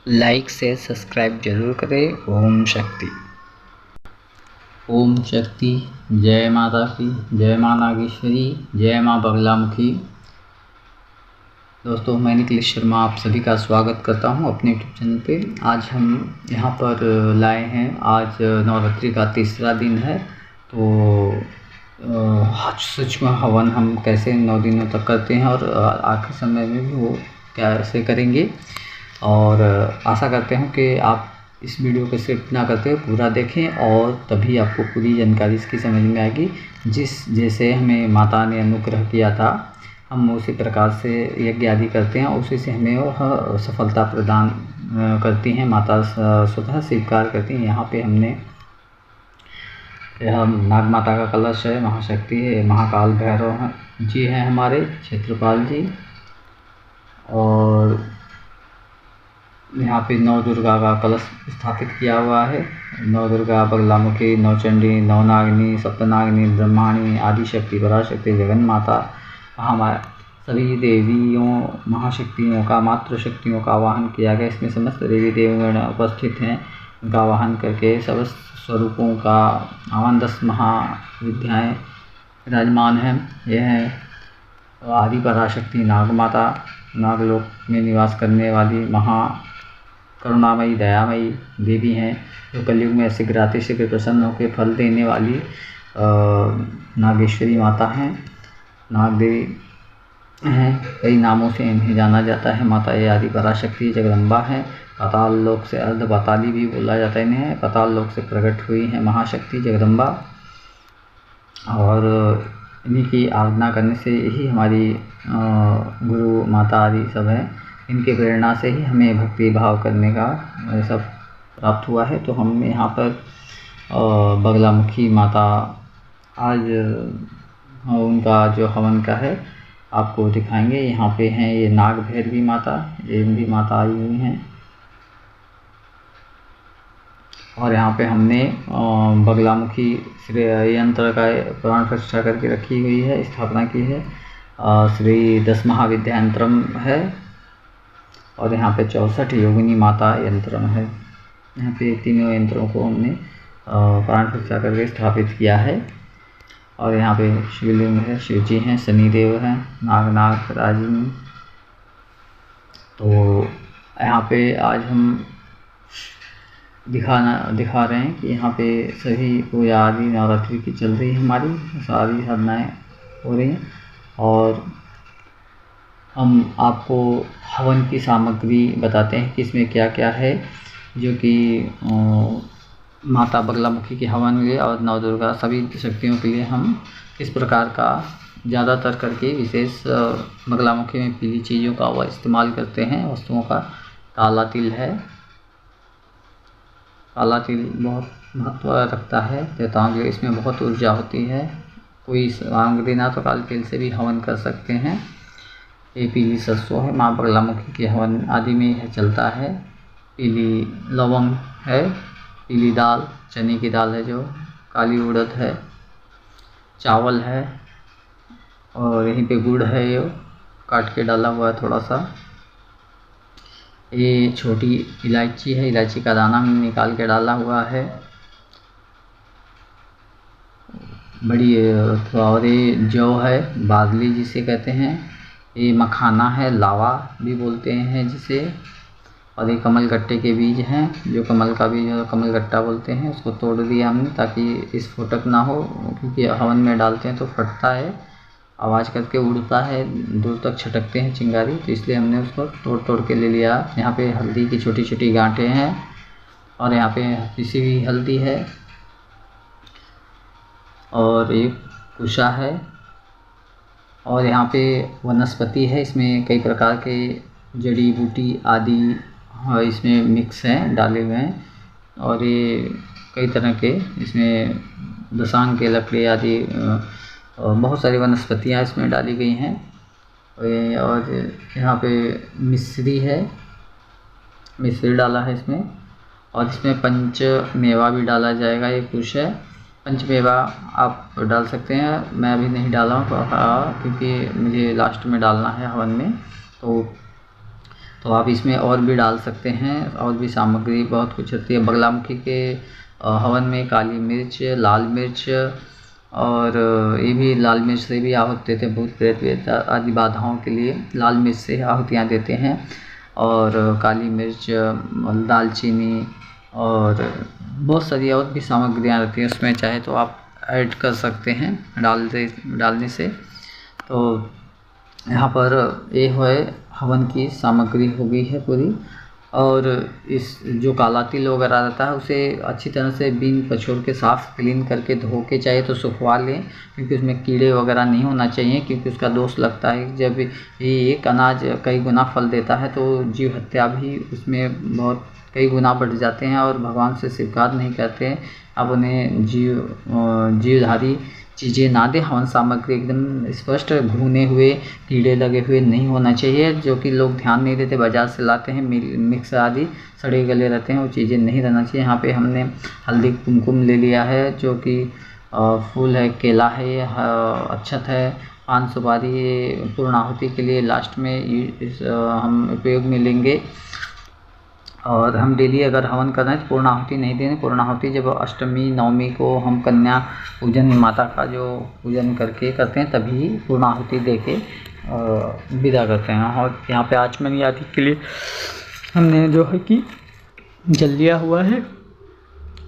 Like से subscribe जरूर करें। ओम शक्ति। ओम शक्ति। जय माता की, जय माँ नागेश्वरी, जय माँ बगलामुखी। दोस्तों, मैं निखिल शर्मा आप सभी का स्वागत करता हूं अपने यूट्यूब चैनल पे। आज हम यहां पर लाए हैं, आज नवरात्रि का तीसरा दिन है, तो सूक्ष्म हवन हम कैसे 9 दिनों तक करते हैं और आखिरी समय में भी वो कैसे करेंगे। और आशा करते हैं कि आप इस वीडियो को स्किप ना करते हुए पूरा देखें और तभी आपको पूरी जानकारी इसकी समझ में आएगी। जैसे हमें माता ने अनुग्रह किया था, हम उसी प्रकार से यज्ञ आदि करते हैं, उसी से हमें वह सफलता प्रदान करती हैं। माता स्वतः स्वीकार करती हैं। यहाँ पे हमने यह नाग माता का कलश है, महाशक्ति है, महाकाल भैरव जी हैं हमारे क्षेत्रपाल जी, और यहाँ पे नौ दुर्गा का कलश स्थापित किया हुआ है। नौ दुर्गा, बगलामुखी, नौ चंडी, नौ नागिनी, सप्तनागिनी, ब्रह्माणी, आदिशक्ति, पराशक्ति, जगन माता, हमारा सभी देवियों महाशक्तियों का, मातृशक्तियों का आवाहन किया गया। इसमें समस्त देवी देवगण उपस्थित हैं, उनका आवाहन करके सब स्वरूपों का आवाहन 10 महाविद्याएँ विराजमान हैं। यह है आदि पराशक्ति नाग माता, नागलोक में निवास करने वाली महा करुणामयी दयामयी देवी हैं, जो कलयुग में शीघ्र प्रसन्न होकर फल देने वाली नागेश्वरी माता हैं, नाग देवी हैं। कई नामों से इन्हें जाना जाता है। माता ये आदि पराशक्ति जगदम्बा है। पाताल लोक से अर्ध पाताली भी बोला जाता है इन्हें। पाताल लोक से प्रकट हुई है महाशक्ति जगदम्बा, और इन्हीं की आराधना करने से यही हमारी गुरु माता आदि सब हैं। इनके प्रेरणा से ही हमें भक्ति भाव करने का सब प्राप्त हुआ है। तो हम यहाँ पर बगलामुखी माता आज उनका जो हवन का है आपको दिखाएंगे। यहाँ पे हैं ये नाग भैरवी माता, ये भी माता आई हुई हैं, और यहाँ पे हमने बगलामुखी श्री यंत्र का पुराण प्रतिष्ठा करके रखी हुई है, स्थापना की है। श्री 10 महाविद्यांत्रम है, और यहाँ पे 64 योगिनी माता यंत्रम है। यहाँ पे तीनों यंत्रों को हमने प्राण प्रतिष्ठा करके स्थापित किया है। और यहाँ पे शिवलिंग है, शिव जी हैं, शनिदेव हैं, नाग राजिनी। तो यहाँ पे आज हम दिखा रहे हैं कि यहाँ पे सभी पूजा आदि नवरात्रि की चल रही है, हमारी सारी साधनाएँ हो रही हैं। और हम आपको हवन की सामग्री बताते हैं कि इसमें क्या क्या है, जो कि माता बगलामुखी के हवन में और नव दुर्गा सभी शक्तियों के लिए हम किस प्रकार का ज़्यादातर करके विशेष बगलामुखी में पीली चीज़ों का वह इस्तेमाल करते हैं। वस्तुओं का काला तिल है। काला तिल बहुत महत्व रखता है देवताओं के, इसमें बहुत ऊर्जा होती है। कोई सामग्री ना तो काले तिल से भी हवन कर सकते हैं। ये पीली सरसों है, माँ बगलामुखी के हवन आदि में यह चलता है। पीली लवंग है, पीली दाल, चने की दाल है, जो काली उड़द है, चावल है, और यहीं पे गुड़ है, ये काट के डाला हुआ है थोड़ा सा। ये छोटी इलायची है, इलायची का दाना निकाल के डाला हुआ है। बड़ी और ये जौ है, बादली जिसे कहते हैं। ये मखाना है, लावा भी बोलते हैं जिसे। और ये कमलगट्टे के बीज हैं, जो कमल का बीज है, कमलगट्टा बोलते हैं। उसको तोड़ दिया हमने ताकि इस फुटक ना हो, क्योंकि हवन में डालते हैं तो फटता है, आवाज़ करके उड़ता है, दूर तक छटकते हैं चिंगारी, तो इसलिए हमने उसको तोड़ तोड़ के ले लिया। यहाँ पे हल्दी की छोटी छोटी गांठें हैं, और यहाँ पे पिसी हुई हल्दी है, और एक कुशा है, और यहाँ पे वनस्पति है। इसमें कई प्रकार के जड़ी बूटी आदि इसमें मिक्स हैं, डाले हुए हैं। और ये कई तरह के इसमें दशांग के लकड़ी आदि बहुत सारी वनस्पतियाँ इसमें डाली गई हैं। और यहाँ पे मिश्री है, मिश्री डाला है इसमें, और इसमें पंच मेवा भी डाला जाएगा। ये कुछ है, पंचमेवा आप डाल सकते हैं, मैं अभी नहीं डाला हूँ क्योंकि मुझे लास्ट में डालना है हवन में। तो तो आप इसमें और भी डाल सकते हैं, और भी सामग्री बहुत कुछ होती है। बगलामुखी के हवन में काली मिर्च, लाल मिर्च, और ये भी लाल मिर्च से भी आहुति देते हैं। भूत प्रेत आदि बाधाओं के लिए लाल मिर्च से आहुतियाँ देते हैं। और काली मिर्च, दालचीनी और बहुत सारी और भी सामग्रियाँ रहती हैं उसमें, चाहे तो आप ऐड कर सकते हैं डालने से। तो यहाँ पर ये है हवन की सामग्री हो गई है पूरी। और इस जो काला तिल वगैरह रहता है उसे अच्छी तरह से बीन पछोड़ के साफ़ क्लीन करके धो के चाहे तो सुखवा लें, क्योंकि उसमें कीड़े वगैरह नहीं होना चाहिए, क्योंकि उसका दोष लगता है। जब ये एक अनाज कई गुना फल देता है तो जीव हत्या भी उसमें बहुत कई गुना बढ़ जाते हैं, और भगवान से स्वीकार नहीं करते हैं। अब उन्हें जीवधारी चीज़ें ना दें। हवन सामग्री एकदम स्पष्ट भुने हुए, कीड़े लगे हुए नहीं होना चाहिए, जो कि लोग ध्यान नहीं देते, बाज़ार से लाते हैं मिक्स आदि सड़े गले रहते हैं, वो चीज़ें नहीं रहना चाहिए। यहाँ पे हमने हल्दी कुमकुम ले लिया है, जो कि फूल है, केला है, अक्षत है, पान सुपारी पूर्णाहुति के लिए लास्ट में हम उपयोग में लेंगे। और हम डेली अगर हवन कर रहे हैं तो पूर्णाहुति नहीं देंगे। पूर्णाहुति जब अष्टमी नवमी को हम कन्या पूजन, माता का जो पूजन करके करते हैं, तभी पूर्णाहुति दे के विदा करते हैं। और यहाँ पे आचमनी आदि के लिए हमने जो है कि जल लिया हुआ है।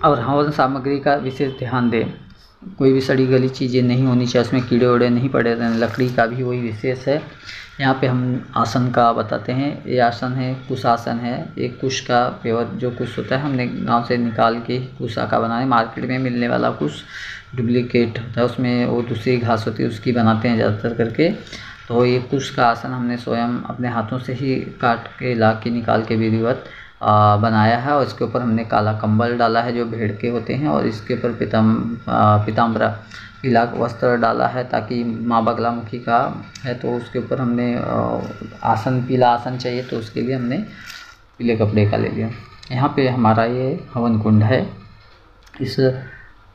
और हवन सामग्री का विशेष ध्यान दें, कोई भी सड़ी गली चीज़ें नहीं होनी चाहिए, उसमें कीड़े उड़े नहीं पड़े रहने। लकड़ी का भी वही विशेष है। यहाँ पे हम आसन का बताते हैं। ये आसन है कुश आसन है। एक कुश का प्योर जो कुश होता है हमने गांव से निकाल के कुशा का बनाए। मार्केट में मिलने वाला कुश डुप्लीकेट होता है, उसमें वो दूसरी घास होती है उसकी बनाते हैं ज़्यादातर करके। तो ये कुश का आसन हमने स्वयं अपने हाथों से ही काट के ला के निकाल के विधिवत बनाया है। और इसके ऊपर हमने काला कंबल डाला है जो भेड़ के होते हैं, और इसके ऊपर पीताम्बरा पीला वस्त्र डाला है, ताकि माँ बगलामुखी का है तो उसके ऊपर हमने आसन, पीला आसन चाहिए तो उसके लिए हमने पीले कपड़े का ले लिया। यहाँ पे हमारा ये हवन कुंड है। इस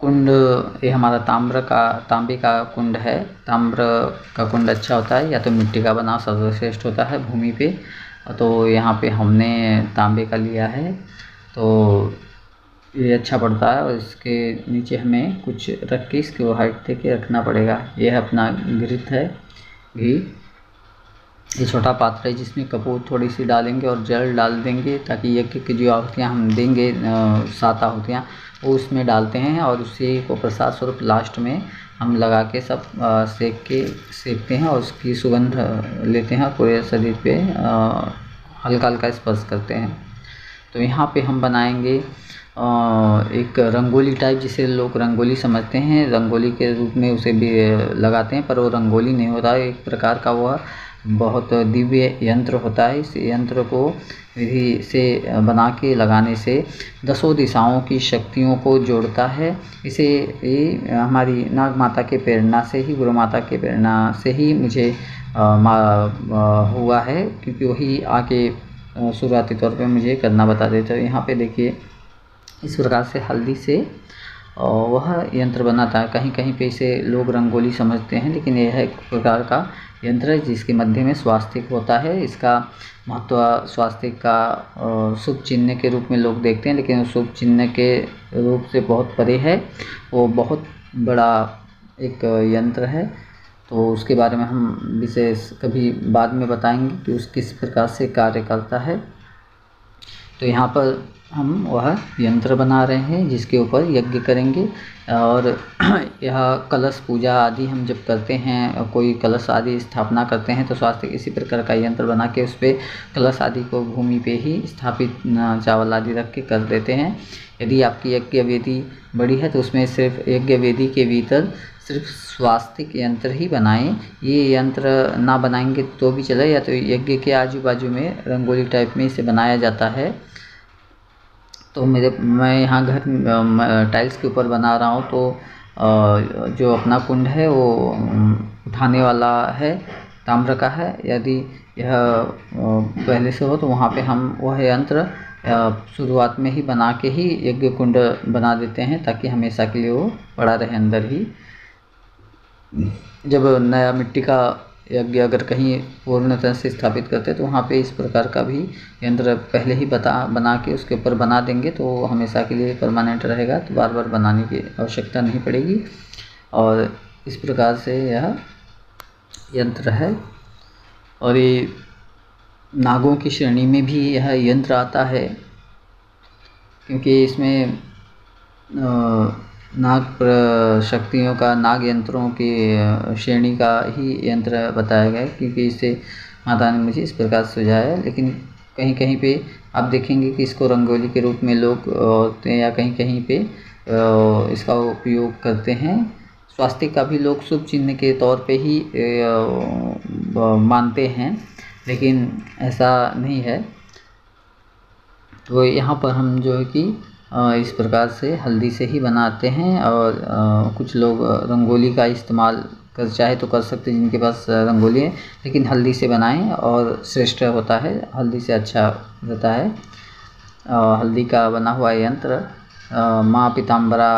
कुंड, ये हमारा तांबे का कुंड है। ताम्र का कुंड अच्छा होता है, या तो मिट्टी का बना सर्वश्रेष्ठ होता है भूमि पे। तो यहाँ पे हमने तांबे का लिया है, तो ये अच्छा पड़ता है। और इसके नीचे हमें कुछ रख के इसको हाइट दे के रखना पड़ेगा। ये है अपना घृत है, घी। ये छोटा पात्र है जिसमें कपूर थोड़ी सी डालेंगे और जल डाल देंगे, ताकि यज्ञ की जो आहुतियाँ हम देंगे 7 आहुतियाँ वो उसमें डालते हैं। और उसी को प्रसाद स्वरूप लास्ट में हम लगा के सब सेकते हैं, और उसकी सुगंध लेते हैं, पूरे शरीर पे हल्का हल्का स्पर्श करते हैं। तो यहाँ पे हम बनाएंगे एक रंगोली टाइप, जिसे लोग रंगोली समझते हैं, रंगोली के रूप में उसे भी लगाते हैं, पर वो रंगोली नहीं होता है। एक प्रकार का वह बहुत दिव्य यंत्र होता है। इस यंत्र को विधि से बना के लगाने से 10 दिशाओं की शक्तियों को जोड़ता है। इसे ये हमारी नाग माता के प्रेरणा से ही, गुरु माता के प्रेरणा से ही मुझे हुआ है, क्योंकि वही आके शुरुआती तौर पे मुझे करना बता देते हैं। यहाँ पे देखिए इस प्रकार से हल्दी से वह यंत्र बनाता है। कहीं कहीं पे इसे लोग रंगोली समझते हैं, लेकिन यह एक प्रकार का यंत्र है जिसके मध्य में स्वास्तिक होता है। इसका महत्व स्वास्तिक का शुभ चिन्ह के रूप में लोग देखते हैं, लेकिन शुभ चिन्ह के रूप से बहुत परे है। वो बहुत बड़ा एक यंत्र है, तो उसके बारे में हम विशेष कभी बाद में बताएंगे कि उस किस प्रकार से कार्य करता है। तो यहाँ पर हम वह यंत्र बना रहे हैं जिसके ऊपर यज्ञ करेंगे। और यह कलश पूजा आदि हम जब करते हैं, कोई कलश आदि स्थापना करते हैं, तो स्वास्थ्य इसी प्रकार का यंत्र बना के उस पर कलश आदि को भूमि पे ही स्थापित चावल आदि रख के कर देते हैं। यदि आपकी यज्ञ वेदी बड़ी है तो उसमें सिर्फ यज्ञ वेदी के भीतर सिर्फ स्वास्तिक यंत्र ही बनाएं। ये यंत्र ना बनाएंगे तो भी चले, या तो यज्ञ के आजू बाजू में रंगोली टाइप में इसे बनाया जाता है। तो मैं यहाँ घर टाइल्स के ऊपर बना रहा हूँ, तो जो अपना कुंड है वो उठाने वाला है, ताम्र का है। यदि यह पहले से हो तो वहाँ पे हम वह यंत्र शुरुआत में ही बना के ही यज्ञ कुंड बना देते हैं, ताकि हमेशा के लिए वो पड़ा रहे अंदर ही। जब नया मिट्टी का यज्ञ अगर कहीं पूर्णतः से स्थापित करते तो वहाँ पे इस प्रकार का भी यंत्र पहले ही बना के उसके ऊपर बना देंगे तो हमेशा के लिए परमानेंट रहेगा, तो बार बार बनाने की आवश्यकता नहीं पड़ेगी। और इस प्रकार से यह यंत्र है। और ये नागों की श्रेणी में भी यह यंत्र आता है, क्योंकि इसमें नाग शक्तियों का, नाग यंत्रों की श्रेणी का ही यंत्र बताया गया है, क्योंकि इसे माता ने मुझे इस प्रकार सुझाया है। लेकिन कहीं कहीं पे आप देखेंगे कि इसको रंगोली के रूप में लोग या कहीं कहीं पे इसका उपयोग करते हैं। स्वास्तिक का भी लोग शुभ चिन्ह के तौर पे ही मानते हैं, लेकिन ऐसा नहीं है। तो यहाँ पर हम जो है कि इस प्रकार से हल्दी से ही बनाते हैं। और कुछ लोग रंगोली का इस्तेमाल कर चाहे तो कर सकते हैं जिनके पास रंगोली है, लेकिन हल्दी से बनाएं और श्रेष्ठ होता है, हल्दी से अच्छा रहता है। हल्दी का बना हुआ यंत्र माँ पीताम्बरा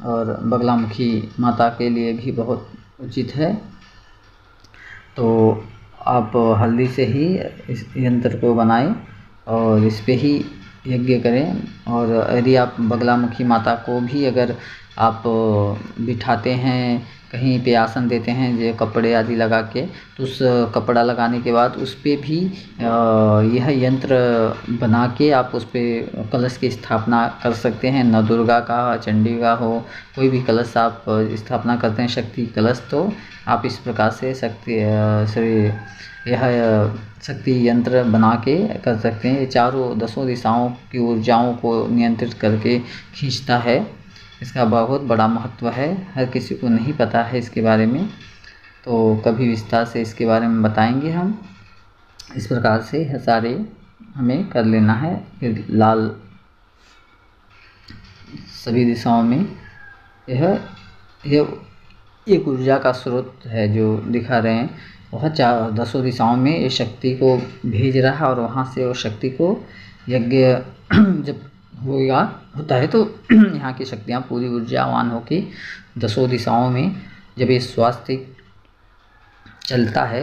और बगलामुखी माता के लिए भी बहुत उचित है। तो आप हल्दी से ही इस यंत्र को बनाएं और इस पे ही यज्ञ करें। और यदि आप बगलामुखी माता को भी अगर आप बिठाते हैं, कहीं पे आसन देते हैं जो कपड़े आदि लगा के, तो उस कपड़ा लगाने के बाद उस पे भी यह यंत्र बना के आप उस पे कलश की स्थापना कर सकते हैं। नव दुर्गा का, चंडी का हो, कोई भी कलश आप स्थापना करते हैं, शक्ति कलश, तो आप इस प्रकार से यह शक्ति यंत्र बना के कर सकते हैं। ये चारों 10 दिशाओं की ऊर्जाओं को नियंत्रित करके खींचता है। इसका बहुत बड़ा महत्व है, हर किसी को नहीं पता है इसके बारे में, तो कभी विस्तार से इसके बारे में बताएंगे हम। इस प्रकार से यह सारे हमें कर लेना है। फिर लाल सभी दिशाओं में यह एक ऊर्जा का स्रोत है जो दिखा रहे हैं, वह 10 दिशाओं में ये शक्ति को भेज रहा है। और वहाँ से वो शक्ति को यज्ञ जब होता है तो यहाँ की शक्तियाँ पूरी ऊर्जावान होकर 10 दिशाओं में जब ये स्वास्थ्य चलता है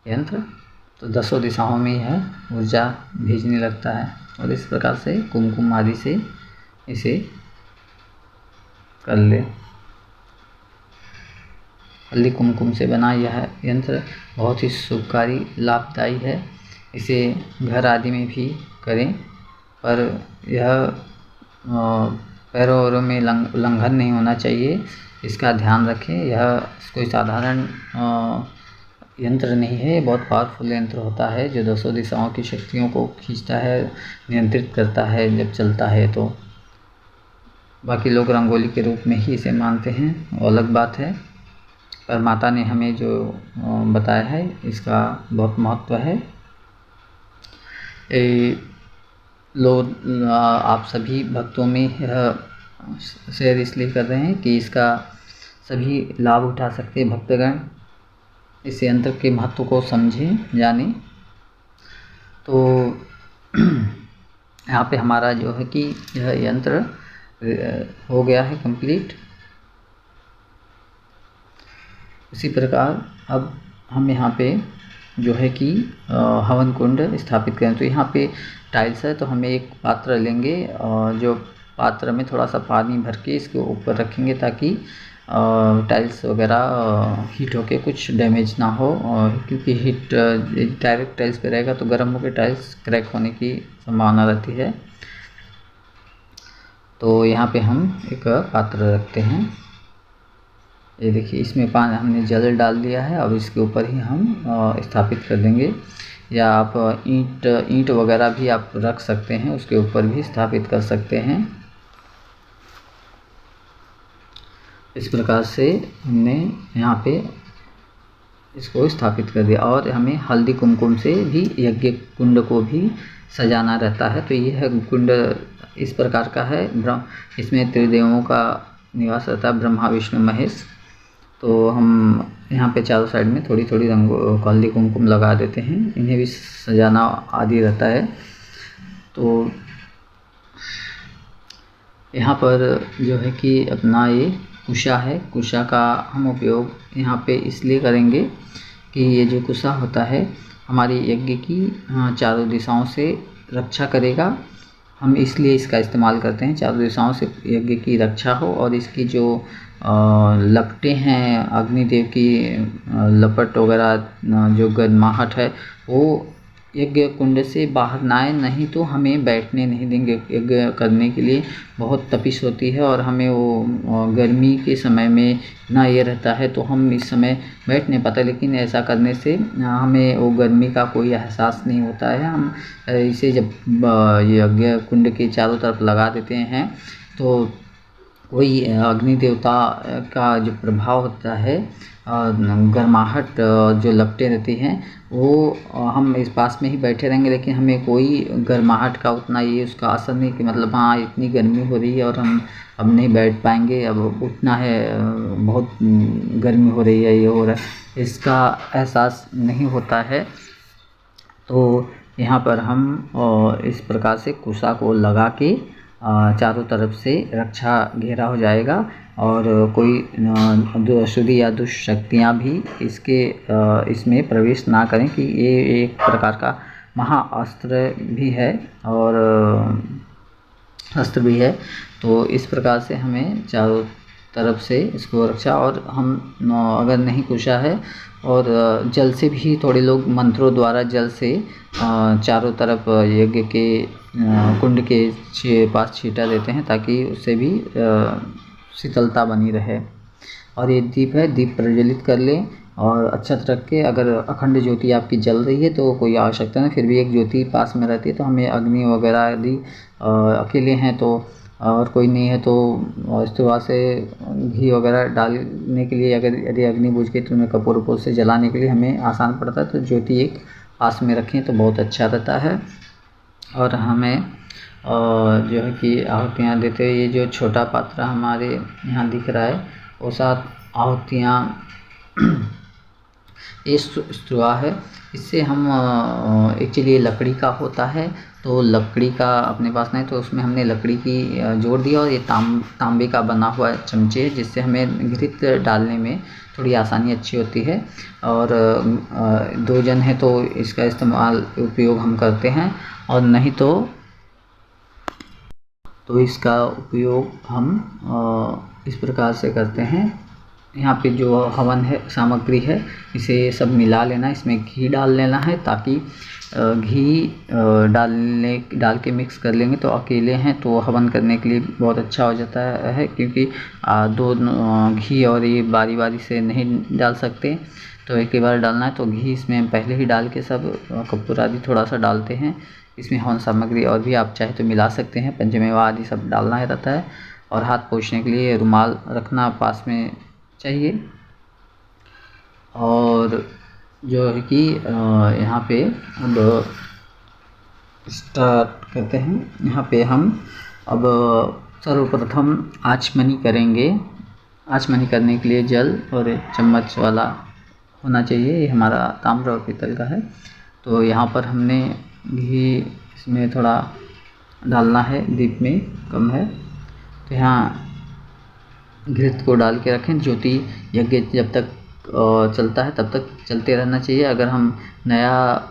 यंत्र, तो 10 दिशाओं में यह ऊर्जा भेजने लगता है। और इस प्रकार से कुमकुम आदि से इसे कर ले। हल्दी कुमकुम से बना यह यंत्र बहुत ही शुभकारी, लाभदायी है। इसे घर आदि में भी करें, पर यह पैरों वैरों में उल्लंघन नहीं होना चाहिए, इसका ध्यान रखें। यह कोई साधारण यंत्र नहीं है, बहुत पावरफुल यंत्र होता है जो 200 दिशाओं की शक्तियों को खींचता है, नियंत्रित करता है जब चलता है। तो बाकी लोग रंगोली के रूप में ही इसे मानते हैं, वो अलग बात है, पर माता ने हमें जो बताया है इसका बहुत महत्व है। लोग आप सभी भक्तों में यह शेयर इसलिए कर रहे हैं कि इसका सभी लाभ उठा सकते हैं भक्तगण, इस यंत्र के महत्व को समझें, जानें। तो यहाँ पे हमारा जो है कि यह यंत्र हो गया है कंप्लीट। इसी प्रकार अब हम यहाँ पे जो है कि हवन कुंड स्थापित करें। तो यहाँ पे टाइल्स है, तो हमें एक पात्र लेंगे और जो पात्र में थोड़ा सा पानी भर के इसके ऊपर रखेंगे ताकि टाइल्स वगैरह हीट होके कुछ डैमेज ना हो। और क्योंकि हीट डायरेक्ट टाइल्स पे रहेगा तो गर्म होकर टाइल्स क्रैक होने की संभावना रहती है। तो यहाँ पे हम एक पात्र रखते हैं, ये देखिए इसमें पानी हमने जल डाल दिया है। अब इसके ऊपर ही हम स्थापित कर देंगे, या आप ईंट वगैरह भी आप रख सकते हैं, उसके ऊपर भी स्थापित कर सकते हैं। इस प्रकार से हमने यहाँ पे इसको स्थापित कर दिया। और हमें हल्दी कुमकुम से भी यज्ञ कुंड को भी सजाना रहता है। तो यह कुंड इस प्रकार का है, इसमें त्रिदेवों का निवास रहता है, ब्रह्मा विष्णु महेश। तो हम यहाँ पे चारों साइड में थोड़ी थोड़ी हल्दी कुमकुम लगा देते हैं, इन्हें भी सजाना आदि रहता है। तो यहाँ पर जो है कि अपना ये कुशा है, कुशा का हम उपयोग यहाँ पे इसलिए करेंगे कि ये जो कुसा होता है हमारी यज्ञ की चारों दिशाओं से रक्षा करेगा। हम इसलिए इसका इस्तेमाल करते हैं, चारों दिशाओं से यज्ञ की रक्षा हो। और इसकी जो लपटें हैं, अग्निदेव की लपट वगैरह जो गर्माहट है वो यज्ञ कुंड से बाहर ना आए, नहीं तो हमें बैठने नहीं देंगे। यज्ञ करने के लिए बहुत तपिश होती है और हमें वो गर्मी के समय में ना ये रहता है तो हम इस समय बैठ नहीं पाते, लेकिन ऐसा करने से हमें वो गर्मी का कोई एहसास नहीं होता है। हम इसे जब यज्ञ कुंड के चारों तरफ लगा देते हैं तो वही अग्नि देवता का जो प्रभाव होता है, गर्माहट जो लपटें रहती हैं वो हम इस पास में ही बैठे रहेंगे, लेकिन हमें कोई गर्माहट का उतना ये उसका असर नहीं कि मतलब हाँ इतनी गर्मी हो रही है और हम अब नहीं बैठ पाएंगे, अब उठना है, बहुत गर्मी हो रही है, ये हो रहा है, इसका एहसास नहीं होता है। तो यहाँ पर हम इस प्रकार से कुसा को लगा के चारों तरफ से रक्षा घेरा हो जाएगा और कोई अशुद्धि या दुष्ट शक्तियाँ भी इसमें प्रवेश ना करें, कि ये एक प्रकार का महाअस्त्र भी है और अस्त्र भी है। तो इस प्रकार से हमें चारों तरफ से इसको रक्षा, और हम अगर नहीं कुशा है और जल से भी थोड़े लोग मंत्रों द्वारा जल से चारों तरफ यज्ञ के कुंड के पास छींटा देते हैं ताकि उससे भी शीतलता बनी रहे। और ये दीप है, दीप प्रज्वलित कर लें और अक्षत रख के, अगर अखंड ज्योति आपकी जल रही है तो कोई आवश्यकता नहीं, फिर भी एक ज्योति पास में रहती है तो हमें अग्नि वगैरह यदि अकेले हैं तो और कोई नहीं है तो इस तरह से घी वगैरह डालने के लिए, अगर यदि अग्नि बुझ गई तो उन्हें कपूर वपूर से जलाने के लिए हमें आसान पड़ता है, तो ज्योति एक पास में रखें तो बहुत अच्छा रहता है। और हमें जो है कि आहुतियाँ देते हैं, ये जो छोटा पात्र हमारे यहाँ दिख रहा है वो 7 आहुतियाँ ये स्ट्रुआ है। इससे हम एक्चुअली ये लकड़ी का होता है, तो लकड़ी का अपने पास नहीं तो उसमें हमने लकड़ी की जोड़ दिया, और ये तांबे का बना हुआ चमचे है जिससे हमें घृत डालने में थोड़ी आसानी अच्छी होती है। और 2 जन है तो इसका उपयोग हम करते हैं, और नहीं तो इसका उपयोग हम इस प्रकार से करते हैं। यहाँ पे जो हवन है सामग्री है इसे सब मिला लेना, इसमें घी डाल लेना है ताकि घी डाल के मिक्स कर लेंगे तो अकेले हैं तो हवन करने के लिए बहुत अच्छा हो जाता है, क्योंकि 2 घी और ये बारी बारी से नहीं डाल सकते, तो एक ही बार डालना है। तो घी इसमें पहले ही डाल के सब कपूर आदि थोड़ा सा डालते हैं। इसमें हवन सामग्री और भी आप चाहे तो मिला सकते हैं, पंचमेवा आदि सब डालना रहता है। और हाथ पोंछने के लिए रुमाल रखना पास में चाहिए। और जो है कि यहाँ पे अब स्टार्ट करते हैं। यहाँ पे हम अब सर्वप्रथम आचमनी करेंगे। आचमनी करने के लिए जल और चम्मच वाला होना चाहिए, ये हमारा ताम्र और पीतल का है। तो यहाँ पर हमने घी इसमें थोड़ा डालना है, दीप में कम है तो यहाँ घृत को डाल के रखें। ज्योति यज्ञ जब तक चलता है तब तक चलते रहना चाहिए। अगर हम नया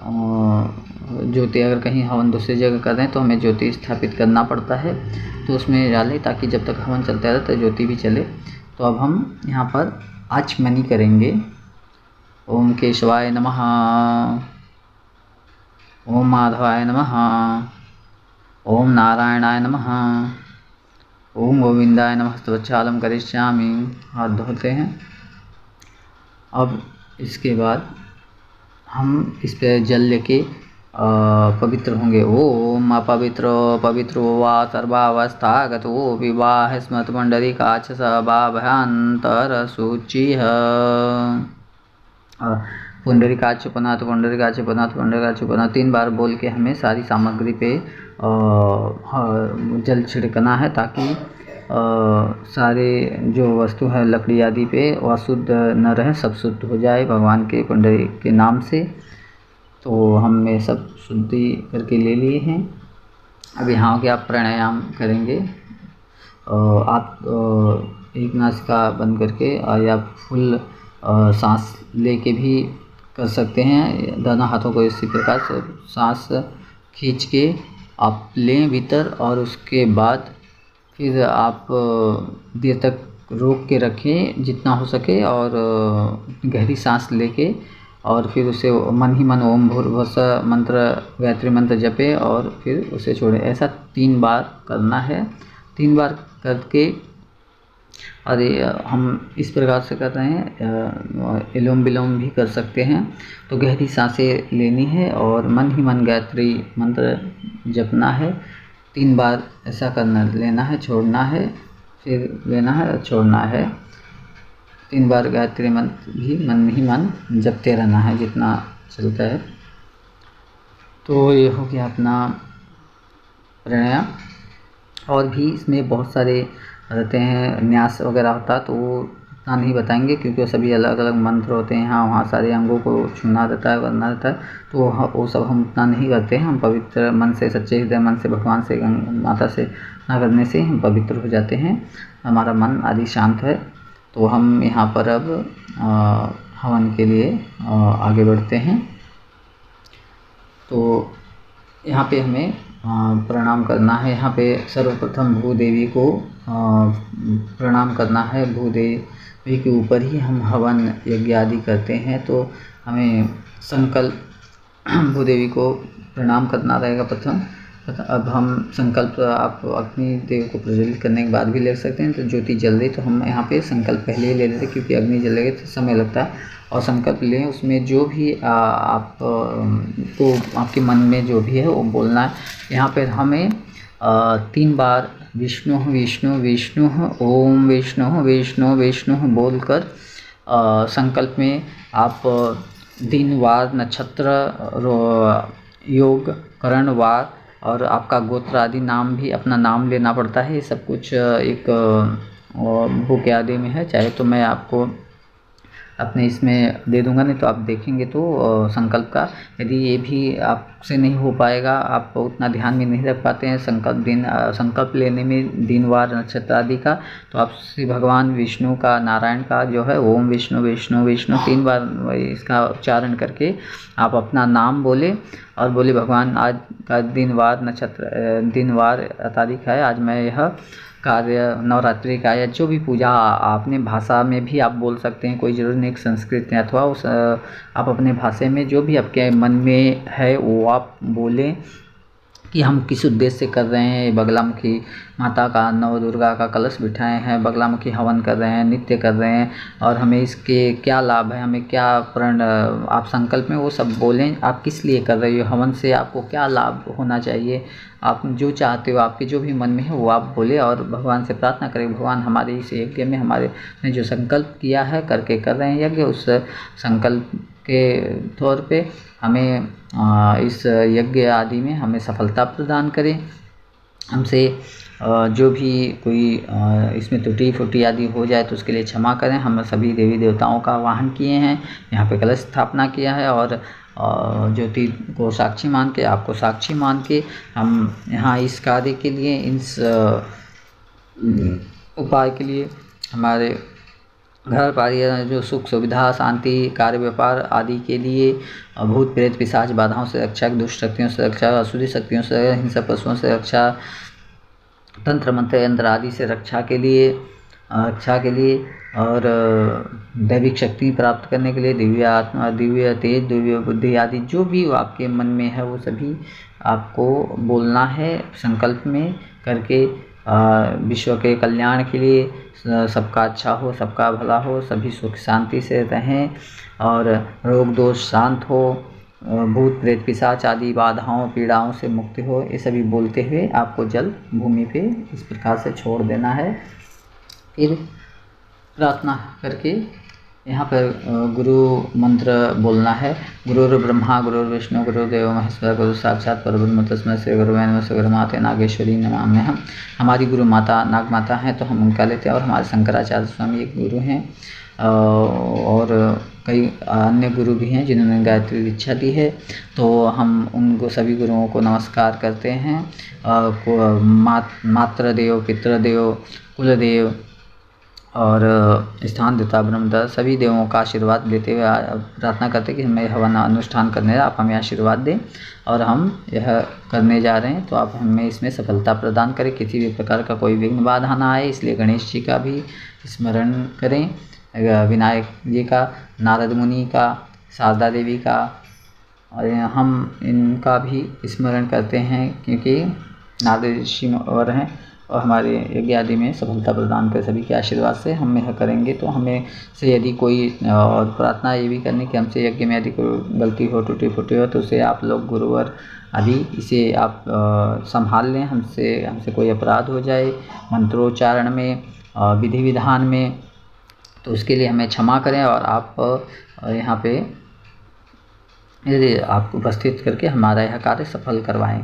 ज्योति अगर कहीं हवन दूसरी जगह कर रहे हैं तो हमें ज्योति स्थापित करना पड़ता है, तो उसमें डालें ताकि जब तक हवन चलता रहता है ज्योति भी चले। तो अब हम यहाँ पर आचमनी करेंगे। ओम केशवाय नमः, ओम माधवाय नमः, ओम नारायणाय नमः, ओम गोविंदाय नमः स्तवच्छालम करिष्यामि। हाथ धोते हैं। अब इसके बाद हम इस पर जल लेके पवित्र होंगे। ओम अपवित्रो पवित्रो वा सर्वावस्थागतो विवाह स्मृत पुंडरीकाक्ष सभाभ्यंतर शुचिः। पुंडरीकाक्ष पुनाथ पुंडरीकाक्ष पुनाथ पुंडरीकाक्ष पुनाथ 3 बार बोल के हमें सारी सामग्री पे जल छिड़कना है ताकि सारे जो वस्तु है लकड़ी आदि पे अशुद्ध न रहे, सब शुद्ध हो जाए भगवान के पुंडरी के नाम से। तो हमने सब शुद्धि करके ले लिए हैं। अब यहाँ के आप प्राणायाम करेंगे। आप एक नासिका बंद करके या फुल सांस लेके भी कर सकते हैं। दोनों हाथों को इसी प्रकार से सांस खींच के आप लें भीतर, और उसके बाद फिर आप देर तक रोक के रखें जितना हो सके, और गहरी सांस लेके, और फिर उसे मन ही मन ओम भूर्भुवस्सुः मंत्र, गायत्री मंत्र जपे और फिर उसे छोड़ें। ऐसा 3 बार करना है। 3 बार करके, और हम इस प्रकार से कर रहे हैं, अनुलोम विलोम भी कर सकते हैं। तो गहरी सांसें लेनी है और मन ही मन गायत्री मंत्र जपना है। 3 बार ऐसा करना, लेना है, छोड़ना है, फिर लेना है और छोड़ना है। 3 बार गायत्री मंत्र भी मन ही मन जपते रहना है जितना चलता है। तो ये हो गया अपना प्राणायाम। और भी इसमें बहुत सारे रहते हैं, न्यास वगैरह होता है, तो वो उतना नहीं बताएंगे क्योंकि वो सभी अलग अलग मंत्र होते हैं। यहाँ वहाँ सारे अंगों को छूना रहता है, करना रहता है, तो वो सब हम उतना नहीं करते हैं। हम पवित्र मन से, सच्चे हृदय मन से, भगवान से, माता से ना करने से हम पवित्र हो जाते हैं, हमारा मन आदि शांत है। तो हम यहाँ पर अब हवन के लिए आगे बढ़ते हैं। तो यहाँ पे हमें प्रणाम करना है। यहाँ पे सर्वप्रथम भूदेवी को प्रणाम करना है। भूदेवी के ऊपर ही हम हवन यज्ञ आदि करते हैं, तो हमें संकल्प भूदेवी को प्रणाम करना रहेगा प्रथम। अब हम संकल्प, आप अग्नि देव को प्रज्वलित करने के बाद भी ले सकते हैं। तो ज्योति जल रही, तो हम यहाँ पे संकल्प पहले ही ले लेते हैं क्योंकि अग्नि जलेगी तो समय लगता है। और संकल्प लें, उसमें जो भी आप तो आपके मन में जो भी है वो बोलना है। यहाँ पर हमें 3 बार विष्णु विष्णु विष्णु, ओम विष्णु विष्णु विष्णु बोल कर संकल्प में आप दिन, वार, नक्षत्र, योग, करण, वार और आपका गोत्र आदि नाम भी, अपना नाम लेना पड़ता है। ये सब कुछ एक बुक आदि में है, चाहे तो मैं आपको अपने इसमें दे दूंगा, नहीं तो आप देखेंगे तो संकल्प का। यदि ये भी आपसे नहीं हो पाएगा, आप उतना ध्यान में नहीं रख पाते हैं संकल्प लेने में दिन, वार, नक्षत्र आदि का, तो आप श्री भगवान विष्णु का, नारायण का जो है ओम विष्णु विष्णु विष्णु 3 बार इसका उच्चारण करके आप अपना नाम बोले और बोले भगवान आज का दिन, वार, नक्षत्र, दिन, वार तारीख है, आज मैं यह कार्य, नवरात्रि का या जो भी पूजा आपने भाषा में भी आप बोल सकते हैं, कोई ज़रूरी नहीं संस्कृत में, अथवा उस आप अपने भाषा में जो भी आपके मन में है वो आप बोलें कि हम किस उद्देश्य से कर रहे हैं। बगलामुखी माता का, नव दुर्गा का कलश बिठाए हैं, बगलामुखी हवन कर रहे हैं, नित्य कर रहे हैं, और हमें इसके क्या लाभ है, हमें क्या प्रण, आप संकल्प में वो सब बोलें। आप किस लिए कर रहे हो हवन से, आपको क्या लाभ होना चाहिए, आप जो चाहते हो, आपके जो भी मन में है वो आप बोले और भगवान से प्रार्थना करें। भगवान हमारे इस यज्ञ में, हमारे ने जो संकल्प किया है करके कर रहे हैं यज्ञ, उस संकल्प के तौर पे हमें इस यज्ञ आदि में हमें सफलता प्रदान करें। हमसे जो भी कोई इसमें त्रुटि फुटी आदि हो जाए तो उसके लिए क्षमा करें। हम सभी देवी देवताओं का आवाहन किए हैं, यहाँ पे कलश स्थापना किया है, और ज्योति को साक्षी मान के, आपको साक्षी मान के हम यहाँ इस कार्य के लिए, इस उपाय के लिए, हमारे घर पारिवार जो सुख सुविधा, शांति, कार्य व्यापार आदि के लिए, भूत प्रेत पिशाच बाधाओं से रक्षा, दुष्ट शक्तियों से रक्षा, असुरी शक्तियों से, हिंसक पशुओं से रक्षा, तंत्र मंत्र यंत्र आदि से रक्षा के लिए और दैविक शक्ति प्राप्त करने के लिए, दिव्य आत्मा, दिव्य तेज, दिव्य बुद्धि आदि जो भी आपके मन में है वो सभी आपको बोलना है संकल्प में करके। विश्व के कल्याण के लिए, सबका अच्छा हो, सबका भला हो, सभी सुख शांति से रहें और रोग दोष शांत हो, भूत प्रेत पिशाच आदि बाधाओं पीड़ाओं से मुक्ति हो, ये सभी बोलते हुए आपको जल भूमि पे इस प्रकार से छोड़ देना है। फिर प्रार्थना करके यहाँ पर गुरु मंत्र बोलना है। गुरुर् ब्रह्मा गुरुर्विष्णु गुरुर्देव महेश्वर, गुरु साक्षात् परब्रह्म तस्मै श्री गुरुवे नमः। श्री गुरु माते नागेश्वरी नमाम्यहम्। हमारी गुरु माता नाग माता हैं तो हम उनका लेते हैं, और हमारे शंकराचार्य स्वामी एक गुरु हैं, और कई अन्य गुरु भी हैं जिन्होंने गायत्री दीक्षा दी है, तो हम उनको सभी गुरुओं को नमस्कार करते हैं। मातृदेव, पितृदेव, कुलदेव और स्थान देवता ब्रह्मदेव सभी देवों का आशीर्वाद लेते हुए प्रार्थना करते कि हमें हवन अनुष्ठान करने आप हमें आशीर्वाद दें और हम यह करने जा रहे हैं, तो आप हमें इसमें सफलता प्रदान करें, किसी भी प्रकार का कोई विघ्न बाधा ना आए। इसलिए गणेश जी का भी स्मरण करें, विनायक जी का, नारद मुनि का, शारदा देवी का, और हम इनका भी स्मरण करते हैं क्योंकि नारद ऋषि और हैं और हमारे यज्ञ आदि में सफलता प्रदान कर सभी के आशीर्वाद से हम यह करेंगे। तो हमें से यदि कोई और प्रार्थना ये भी करनी कि हमसे यज्ञ में यदि कोई गलती हो, टूटी फूटी हो, तो उसे आप लोग गुरुवर आदि इसे आप संभाल लें। हमसे कोई अपराध हो जाए मंत्रोच्चारण में, विधि विधान में, तो उसके लिए हमें क्षमा करें और आप यहाँ पे यदि आप उपस्थित करके हमारा यह कार्य सफल करवाएं।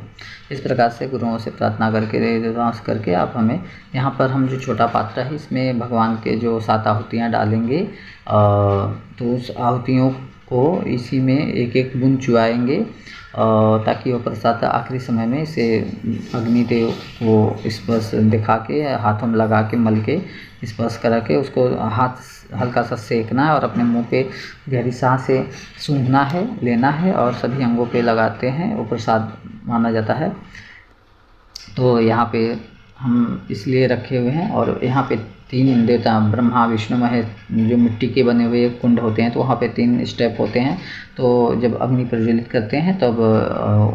इस प्रकार से गुरुओं से प्रार्थना करके, देवताओं से करके आप हमें यहाँ पर हम जो छोटा पात्र है इसमें भगवान के जो 7 आहुतियाँ डालेंगे, तो उस आहुतियों को इसी में एक एक बूंद चुआएंगे ताकि वो प्रसाद आखिरी समय में इसे अग्निदेव को स्पर्श दिखा के, हाथों में लगा के, मल के, स्पर्श करा के उसको हाथ हल्का सा सेकना है और अपने मुंह पे गहरी सांस से सूंघना है, लेना है और सभी अंगों पे लगाते हैं, वो प्रसाद माना जाता है। तो यहाँ पे हम इसलिए रखे हुए हैं। और यहाँ पे 3 देवता ब्रह्मा विष्णु महेश जो मिट्टी के बने हुए कुंड होते हैं, तो वहाँ पे 3 स्टेप होते हैं। तो जब अग्नि प्रज्वलित करते हैं तब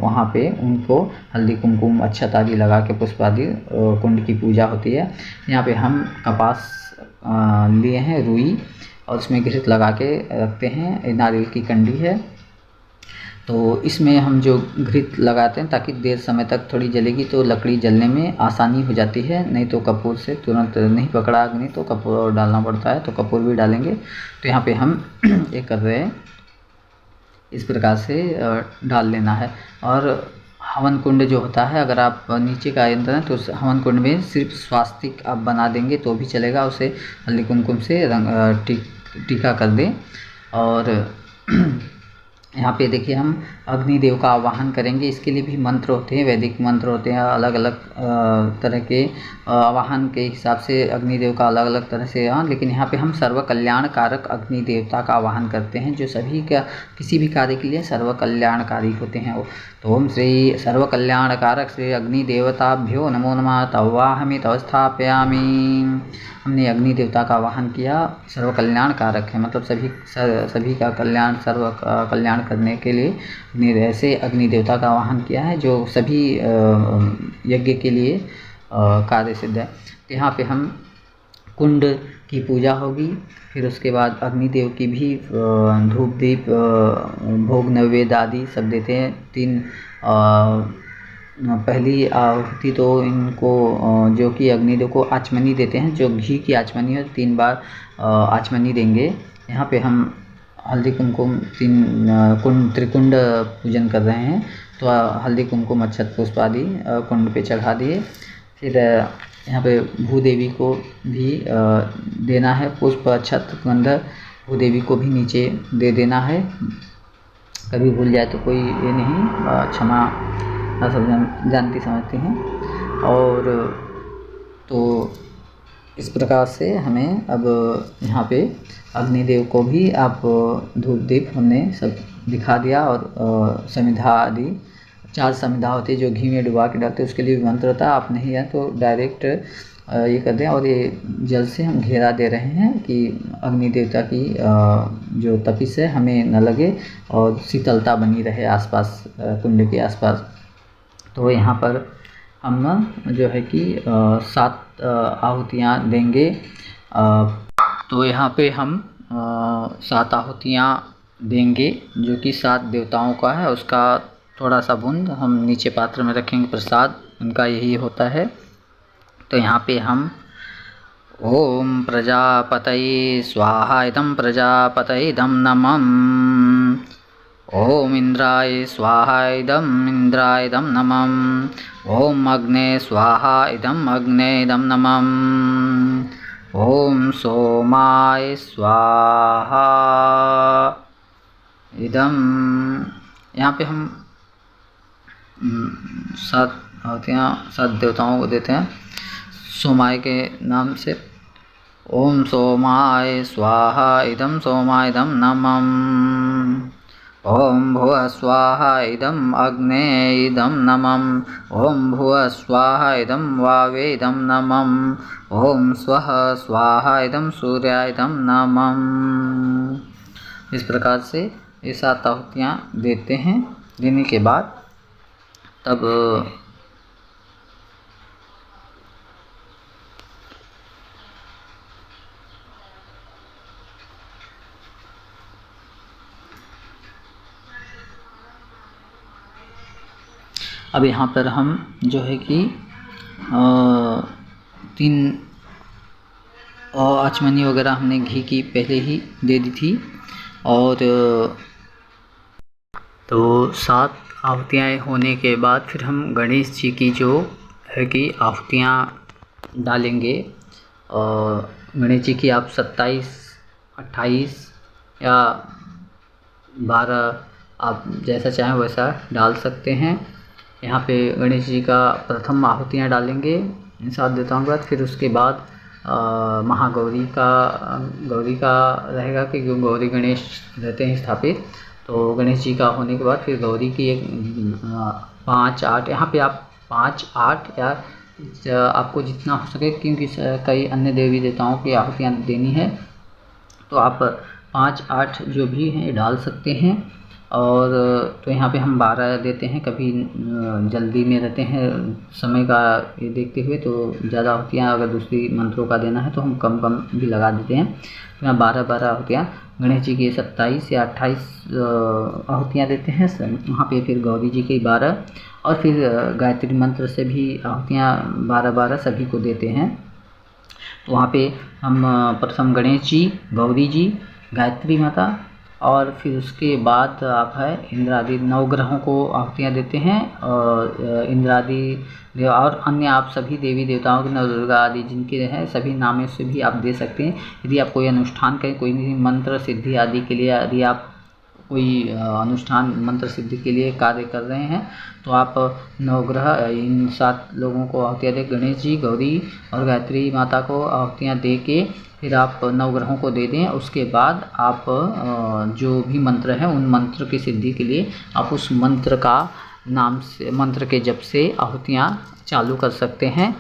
वहाँ पे उनको हल्दी कुमकुम अक्षत आदि लगा के पुष्प आदि कुंड की पूजा होती है। यहाँ पे हम कपास लिए हैं, रुई, और उसमें घृत लगा के रखते हैं। नारियल की कंडी है, तो इसमें हम जो घृत लगाते हैं ताकि देर समय तक थोड़ी जलेगी तो लकड़ी जलने में आसानी हो जाती है, नहीं तो कपूर से तुरंत नहीं पकड़ा अग्नि तो कपूर और डालना पड़ता है, तो कपूर भी डालेंगे। तो यहाँ पे हम ये कर रहे हैं, इस प्रकार से डाल लेना है। और हवन कुंड जो होता है, अगर आप नीचे का यंत्र है तो उस हवन कुंड में सिर्फ स्वास्तिक आप बना देंगे तो भी चलेगा, उसे हल्दी कुमकुम से टीका कर दें। और यहाँ पे देखिए हम अग्निदेव का आवाहन करेंगे, इसके लिए भी मंत्र होते हैं, वैदिक मंत्र होते हैं, अलग अलग तरह के आवाहन के हिसाब से अग्निदेव का अलग अलग तरह से। लेकिन यहाँ पे हम सर्व कल्याणकारक अग्नि देवता का आवाहन करते हैं, जो सभी का किसी भी कार्य के लिए सर्व कल्याणकारी होते हैं वो। तो ओम श्री सर्व कल्याणकारक श्री अग्नि देवताभ्यो नमो नमः तवाहमि तवस्थापयामि। हमने अग्नि देवता का आवाहन किया, सर्व कल्याणकारक है मतलब सभी का कल्याण, सर्व कल्याण करने के लिए ऐसे अग्नि देवता का आवाहन किया है जो सभी यज्ञ के लिए कार्य सिद्ध है। तो यहाँ पे हम कुंड की पूजा होगी, फिर उसके बाद अग्निदेव की भी धूप दीप भोग नैवेद्य आदि सब देते हैं। 3 पहली आहुति तो इनको जो कि अग्निदेव को आचमनी देते हैं, जो घी की आचमनी है, 3 बार आचमनी देंगे। यहाँ पे हम हल्दी कुमकुम 3 त्रिकुंड पूजन कर रहे हैं, तो हल्दी कुमकुम अक्षत पुष्प आदि कुंड पे चढ़ा दिए। फिर यहाँ पे भूदेवी को भी देना है, पुष्प अक्षत गंध भूदेवी को भी नीचे दे देना है। कभी भूल जाए तो कोई ये नहीं, क्षमा सब जानती समझती हैं। और तो इस प्रकार से हमें अब यहाँ पे अग्निदेव को भी आप धूप दीप हमने सब दिखा दिया। और समिधा आदि 4 समिधा होती है जो घी में डुबा के डालते हैं, उसके लिए भी मंत्र होता है। आप नहीं है तो डायरेक्ट ये कर दें। और ये जल से हम घेरा दे रहे हैं कि अग्नि देवता की जो तपिश है हमें न लगे और शीतलता बनी रहे आसपास, कुंड के आसपास। तो यहाँ पर हम जो है कि 7 आहुतियाँ देंगे। तो यहाँ पे हम 7 आहुतियाँ देंगे जो कि 7 देवताओं का है, उसका थोड़ा सा बूंद हम नीचे पात्र में रखेंगे, प्रसाद उनका यही होता है। तो यहाँ पे हम ओम प्रजापतये स्वाहा इदं प्रजापतये इदं नमः, ओम इंद्राय स्वाहा इदं इंद्राय इदं नमः, ओम अग्ने स्वाहा इदं अग्ने इदं नमः, ओम सोमाय स्वाहा इदं। यहाँ पे हम 7 आहुतियाँ 7 देवताओं को देते हैं सोमाय के नाम से। ओम सोमाय स्वाहा इदं सोमायदं नमः। ओम भुवः स्वाहा इदं अग्ने इदं नमः। ओम भुवः स्वाहा इदं वावे इदं नमः। ओम स्वः स्वाहा इदं सूर्याय इदं नमः। इस प्रकार से ये 7 आहुतियाँ देते हैं। देने के बाद तब अब यहाँ पर हम जो है कि 3 आचमनी वगैरह हमने घी की पहले ही दे दी थी। और तो 7 आहुतियाँ होने के बाद फिर हम गणेश जी की जो है कि आहुतियाँ डालेंगे। गणेश जी की आप 27, 28 या 12 आप जैसा चाहें वैसा डाल सकते हैं। यहाँ पे गणेश जी का प्रथम आहुतियाँ डालेंगे इन 7 देवताओं के बाद। फिर उसके बाद महागौरी का रहेगा कि गौरी गणेश रहते हैं स्थापित। तो गणेश जी का होने के बाद फिर गौरी की एक 5, 8 यहाँ पे आप 5, 8 या आपको जितना हो सके, क्योंकि कई अन्य देवी देवताओं की आहुतियाँ देनी है तो आप 5, 8 जो भी हैं डाल सकते हैं। और तो यहाँ पे हम 12 देते हैं। कभी जल्दी में रहते हैं समय का ये देखते हुए, तो ज़्यादा आहुतियाँ अगर दूसरी मंत्रों का देना है तो हम कम भी लगा देते हैं। तो यहाँ 12 आहुतियाँ गणेश जी की 27 या 28 आहुतियाँ देते हैं। वहाँ पे फिर गौरी जी की 12 और फिर गायत्री मंत्र से भी आहुतियाँ 12 सभी को देते हैं। तो वहाँ पे हम प्रथम गणेश जी, गौरी जी, गायत्री माता और फिर उसके बाद आप है इंद्रादि 9 ग्रहों को आहुतियाँ देते हैं। और इंद्रादि देव और अन्य आप सभी देवी देवताओं के, नवदुर्गा आदि जिनके हैं सभी नामों से भी आप दे सकते हैं। यदि आप कोई अनुष्ठान करें, कोई भी मंत्र सिद्धि आदि के लिए, यदि आप कोई अनुष्ठान मंत्र सिद्धि के लिए कार्य कर रहे हैं तो आप 9 ग्रह इन 7 लोगों को आहुतियाँ दे, गणेश जी, गौरी और गायत्री माता को आहुतियाँ दे के फिर आप 9 ग्रहों को दे दें। उसके बाद आप जो भी मंत्र है उन मंत्र की सिद्धि के लिए आप उस मंत्र का नाम से, मंत्र के जप से आहुतियाँ चालू कर सकते हैं।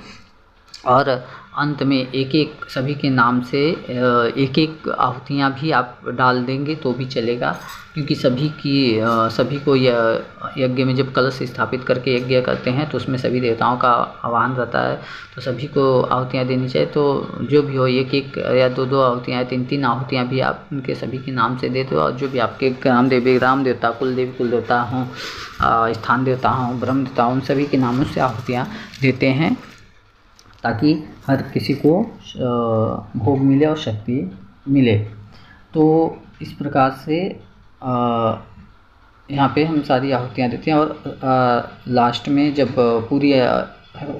और अंत में एक सभी के नाम से एक आहुतियाँ भी आप डाल देंगे तो भी चलेगा, क्योंकि सभी को यज्ञ में जब कलश स्थापित करके यज्ञ करते हैं तो उसमें सभी देवताओं का आह्वान रहता है, तो सभी को आहुतियाँ देनी चाहिए। तो जो भी हो एक या 2 आहुतियाँ, 3 आहुतियाँ भी आप उनके सभी के नाम से दे दो। और जो भी आपके ग्राम देवता, कुल देवता हों, स्थान देवता हों, ब्रह्म देवता, उन सभी के नामों से आहुतियाँ देते हैं ताकि हर किसी को भोग मिले और शक्ति मिले। तो इस प्रकार से यहाँ पे हम सारी आहुतियाँ देते हैं। और लास्ट में जब पूरी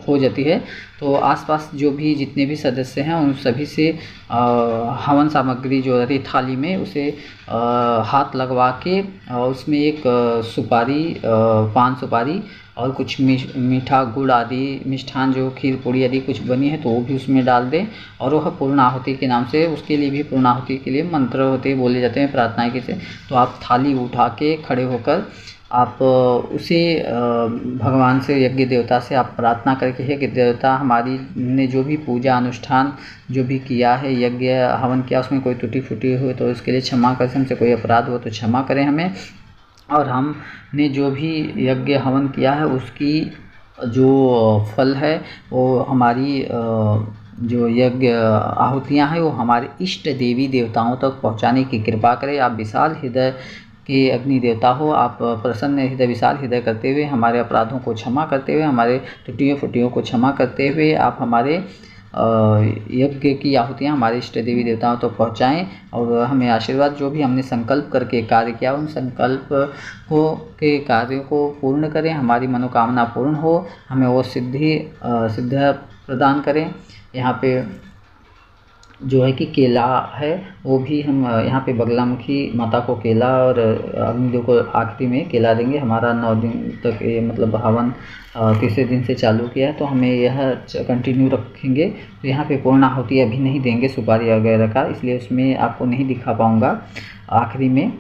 हो जाती है तो आसपास जो भी जितने भी सदस्य हैं उन सभी से हवन सामग्री जो रहती है थाली में उसे हाथ लगवा के उसमें एक सुपारी, पान सुपारी और कुछ मीठा गुड़ आदि मिष्ठान जो खीर पूड़ी आदि कुछ बनी है तो वो भी उसमें डाल दें। और वह पूर्ण आहुति के नाम से, उसके लिए भी पूर्ण आहुति के लिए मंत्र होते बोले जाते हैं प्रार्थनाएं के से। तो आप थाली उठा के खड़े होकर आप उसे भगवान से, यज्ञ देवता से आप प्रार्थना करके, हे देवता हमारी ने जो भी पूजा अनुष्ठान जो भी किया है, यज्ञ हवन किया, उसमें कोई टूटी फूटी हुई तो उसके लिए क्षमा करें, हमसे कोई अपराध हो तो क्षमा करें हमें। और हमने जो भी यज्ञ हवन किया है उसकी जो फल है वो हमारी जो यज्ञ आहुतियाँ हैं वो हमारे इष्ट देवी देवताओं तक पहुँचाने की कृपा करें। आप विशाल हृदय के अग्नि देवता हो, आप प्रसन्न हृदय, विशाल हृदय करते हुए हमारे अपराधों को क्षमा करते हुए, हमारे टूटियों फुटियों को क्षमा करते हुए आप हमारे यज्ञ की आहुतियाँ हमारे इष्ट देवी देवताओं तक पहुँचाएँ और हमें आशीर्वाद, जो भी हमने संकल्प करके कार्य किया उन संकल्प के कार्यों को पूर्ण करें, हमारी मनोकामना पूर्ण हो, हमें वो सिद्ध प्रदान करें। यहाँ पे जो है कि केला है, वो भी हम यहाँ पे बगलामुखी माता को केला और अग्निदेव को आखिरी में केला देंगे। हमारा 9 दिन तक ये मतलब हवन तीसरे दिन से चालू किया है, तो हमें यह कंटिन्यू रखेंगे। तो यहाँ पे पूर्ण आहुति अभी नहीं देंगे सुपारी वगैरह का, इसलिए उसमें आपको नहीं दिखा पाऊँगा आखिरी में,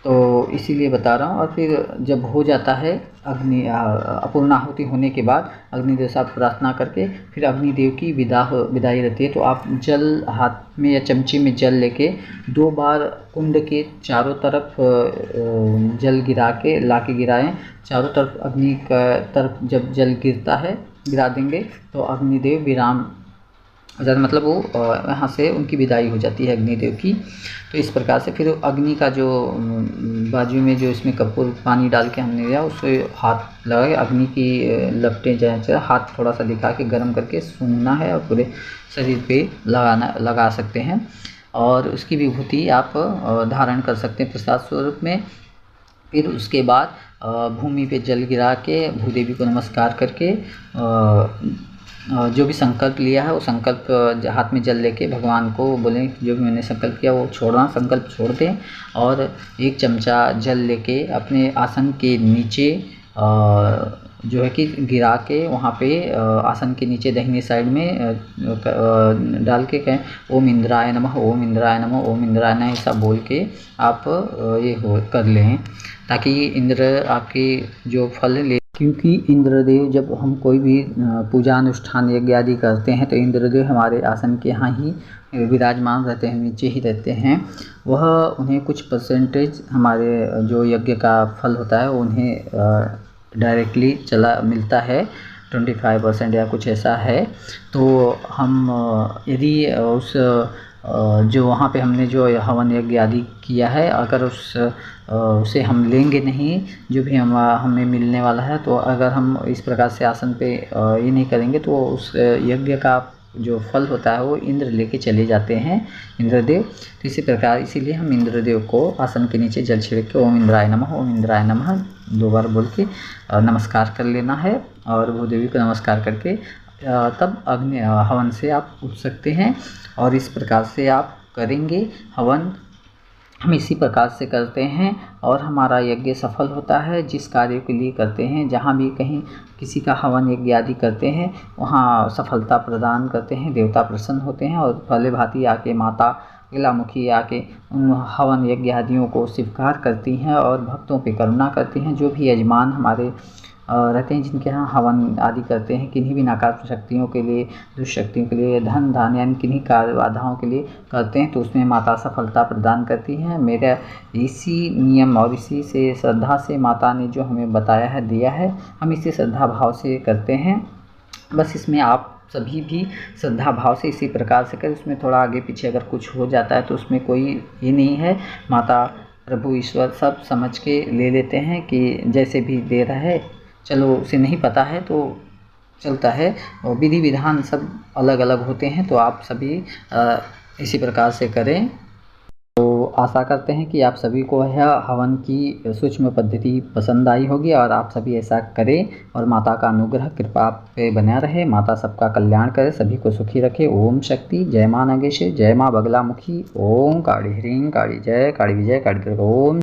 तो इसीलिए बता रहा हूँ। और फिर जब हो जाता है अपूर्ण आहुति होने के बाद अग्निदेव से आप प्रार्थना करके फिर अग्निदेव की विदाई रहती है। तो आप जल हाथ में या चमचे में जल लेके 2 बार कुंड के चारों तरफ जल ला के गिराएं। चारों तरफ अग्नि का तरफ जब जल गिरता है गिरा देंगे तो अग्निदेव विराम हो जाता, मतलब वो यहाँ से उनकी विदाई हो जाती है अग्निदेव की। तो इस प्रकार से फिर अग्नि का जो बाजू में जो इसमें कपूर पानी डाल के हमने लिया उससे हाथ लगा के अग्नि की लपटें चाहे हाथ थोड़ा सा दिखा के गर्म करके सूंघना है और पूरे शरीर पे लगा सकते हैं। और उसकी विभूति आप धारण कर सकते हैं प्रसाद स्वरूप में। फिर उसके बाद भूमि पे जल गिरा के भूदेवी को नमस्कार करके जो भी संकल्प लिया है वो संकल्प हाथ में जल लेके भगवान को बोलें जो भी मैंने संकल्प किया वो छोड़ना, संकल्प छोड़ दें। और 1 चमचा जल लेके अपने आसन के नीचे जो है कि गिरा के वहाँ पे आसन के नीचे दाहिनी साइड में डाल के कहें ओम इंद्राय नमः, ओम इंद्राय नमः, ओम इंद्राय नमः, ऐसा बोल के आप ये कर लें, ताकि इंद्र आपके जो फल ले। क्योंकि इंद्रदेव जब हम कोई भी पूजा अनुष्ठान यज्ञ आदि करते हैं तो इंद्रदेव हमारे आसन के यहाँ ही विराजमान रहते हैं, नीचे ही रहते हैं। वह उन्हें कुछ परसेंटेज हमारे जो यज्ञ का फल होता है उन्हें डायरेक्टली मिलता है, 25% या कुछ ऐसा है। तो हम यदि उस जो वहाँ पे हमने जो हवन यज्ञ आदि किया है अगर उसे हम लेंगे नहीं जो भी हमें मिलने वाला है, तो अगर हम इस प्रकार से आसन पे ये नहीं करेंगे तो उस यज्ञ का जो फल होता है वो इंद्र लेके चले जाते हैं, इंद्रदेव। तो इसी प्रकार इसीलिए हम इंद्रदेव को आसन के नीचे जल छिड़क के ओम इंद्राय नमः, ओम इंद्राय नमः 2 बार बोल के नमस्कार कर लेना है। और भूदेवी को नमस्कार करके तब अग्नि हवन से आप उठ सकते हैं। और इस प्रकार से आप करेंगे हवन, हम इसी प्रकार से करते हैं और हमारा यज्ञ सफल होता है। जिस कार्य के लिए करते हैं, जहाँ भी कहीं किसी का हवन यज्ञ आदि करते हैं वहाँ सफलता प्रदान करते हैं, देवता प्रसन्न होते हैं और भले भांति आके माता बगलामुखी आके उन हवन यज्ञ आदियों को स्वीकार करती हैं और भक्तों पे करुणा करती हैं। जो भी यजमान हमारे रहते हैं जिनके यहाँ हवन आदि करते हैं, किन्हीं भी नकारात्मक शक्तियों के लिए, दुष्शक्तियों के लिए, धन धान यानी किन्हीं कार्य बाधाओं के लिए करते हैं तो उसमें माता सफलता प्रदान करती हैं। मेरा इसी नियम और इसी से श्रद्धा से माता ने जो हमें बताया है दिया है, हम इसी श्रद्धा भाव से करते हैं। बस इसमें आप सभी भी श्रद्धा भाव से इसी प्रकार से करें। उसमें थोड़ा आगे पीछे अगर कुछ हो जाता है तो उसमें कोई ये नहीं है, माता प्रभु ईश्वर सब समझ के ले लेते हैं कि जैसे भी दे रहा है, चलो उसे नहीं पता है तो चलता है। और विधि विधान सब अलग अलग होते हैं, तो आप सभी इसी प्रकार से करें। तो आशा करते हैं कि आप सभी को यह हवन की सूक्ष्म पद्धति पसंद आई होगी और आप सभी ऐसा करें और माता का अनुग्रह कृपा आप पे बना रहे। माता सबका कल्याण करे, सभी को सुखी रखे। ओम शक्ति। जय माँ नागेश्वरी, जय माँ बगलामुखी। ओम काड़ी ह्रीं काड़ी जय काड़ी विजय काड़ी दुर्गा। ओम